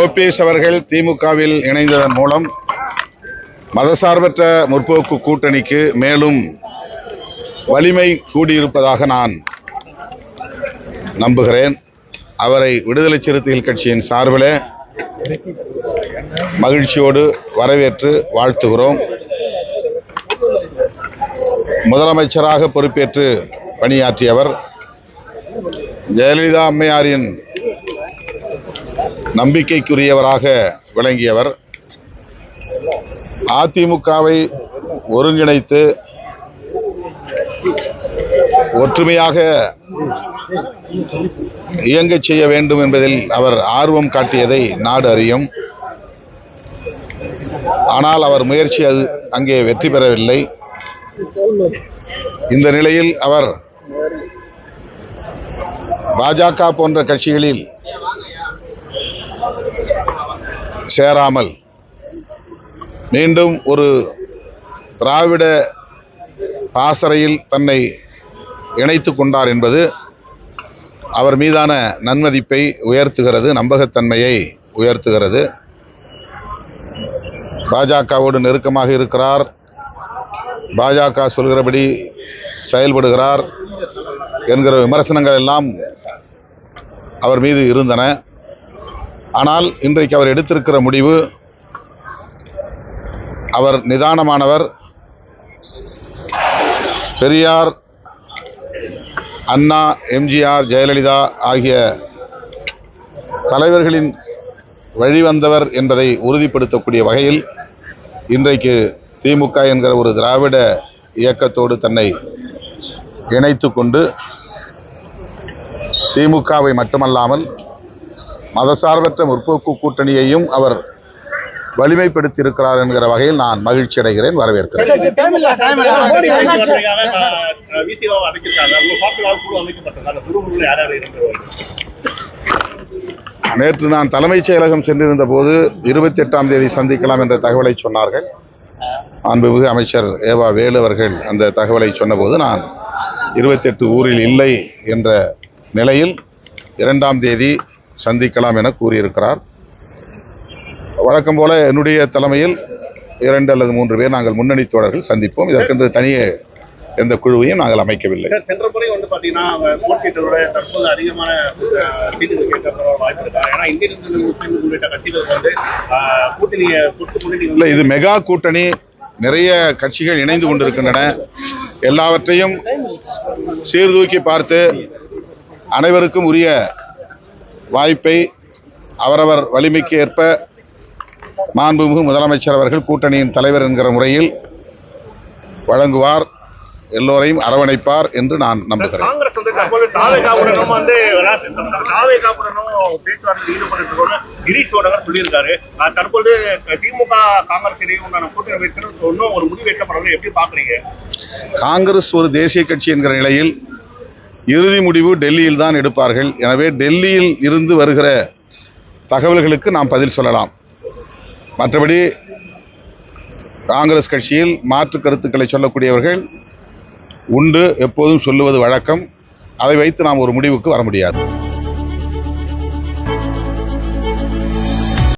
OPS அவர்கள் திமுகவில் இணைந்ததன் மூலம் மதசார்பற்ற முற்போக்கு கூட்டணிக்கு மேலும் வலிமை கூடியிருப்பதாக நான் நம்புகிறேன். அவரை விடுதலை சிறுத்தைகள் கட்சியின் சார்பில் மகிழ்ச்சியோடு வரவேற்று வாழ்த்துகிறோம். முதலமைச்சராக பொறுப்பேற்று பணியாற்றியவர், ஜெயலலிதா அம்மையாரின் நம்பிக்கைக்குரியவராக விளங்கியவர். அதிமுகவை ஒருங்கிணைத்து ஒற்றுமையாக இயங்கச் செய்ய வேண்டும் என்பதில் அவர் ஆர்வம் காட்டியதை நாடு அறியும். ஆனால் அவர் முயற்சி அங்கே வெற்றி பெறவில்லை. இந்த நிலையில் அவர் பாஜக போன்ற கட்சிகளில் சேராமல் மீண்டும் ஒரு திராவிட பாசறையில் தன்னை இணைத்துக் கொண்டார் என்பது அவர் மீதான நன்மதிப்பை உயர்த்துகிறது, நம்பகத்தன்மையை உயர்த்துகிறது. பாஜகவோடு நெருக்கமாக இருக்கிறார், பாஜக சொல்கிறபடி செயல்படுகிறார் என்கிற விமர்சனங்கள் எல்லாம் அவர் மீது இருந்தன. ஆனால் இன்றைக்கு அவர் எடுத்திருக்கிற முடிவு, அவர் நிதானமானவர். பெரியார், அண்ணா, எம்ஜிஆர், ஜெயலலிதா ஆகிய தலைவர்களின் வழிவந்தவர் என்பதை உறுதிப்படுத்தக்கூடிய வகையில் இன்றைக்கு திமுக என்கிற ஒரு திராவிட இயக்கத்தோடு தன்னை இணைத்து கொண்டு திமுகவை மட்டுமல்லாமல் மதசார்பற்ற முற்போக்கு கூட்டணியையும் அவர் வலிமைப்படுத்தி இருக்கிறார் என்கிற வகையில் நான் மகிழ்ச்சி அடைகிறேன், வரவேற்கிறேன். நேற்று நான் தலைமைச் செயலகம் சென்றிருந்த போது 28ஆம் தேதி சந்திக்கலாம் என்ற தகவலை சொன்னார்கள். மாண்புமிகு அமைச்சர் ஏவா வேலு அவர்கள் அந்த தகவலை சொன்னபோது நான் 28 ஊரில் இல்லை என்ற நிலையில் 2ஆம் தேதி சந்திக்கலாம் என கூறியிருக்கிறார். வழக்கம் போல என்னுடைய தலைமையில் 2 அல்லது 3 பேர் நாங்கள் முன்னணி தோழர்கள் சந்திப்போம். இதற்கென்று தனியே எந்த குழுவையும் நாங்கள் அமைக்கவில்லை. சென்ற முறை பார்த்தீங்கன்னா போட்டியிட்டதோட தற்போது அதிகமான சீட்டுகள் கேட்க வாய்ப்பு இருக்கா? ஏன்னா இந்தியன் முஸ்லீம் உள்ளிட்ட கட்சிகள் கூட்டணியை இல்லை, இது மெகா கூட்டணி, நிறைய கட்சிகள் இணைந்து கொண்டிருக்கின்றன. எல்லாவற்றையும் சீர்தூக்கி பார்த்து அனைவருக்கும் உரிய வாய்ப்பை அவரவர் வலிமைக்கு ஏற்ப மாண்புமிகு முதலமைச்சர் அவர்கள் கூட்டணியின் தலைவர் என்கிற முறையில் வழங்குவார், எல்லோரையும் அரவணைப்பார் என்று நான் நம்புகிறேன். காங்கிரஸ் ஒரு தேசிய கட்சி என்கிற நிலையில் இறுதி முடிவு டெல்லியில் தான் எடுப்பார்கள். எனவே டெல்லியில் இருந்து வருகிற தகவல்களுக்கு நாம் பதில் சொல்லலாம். மற்றபடி காங்கிரஸ் கட்சியில் மாற்று கருத்துக்களை சொல்லக்கூடியவர்கள் உண்டு, எப்போதும் சொல்லுவது வழக்கம். அதை வைத்து நாம் ஒரு முடிவுக்கு வர முடியாது.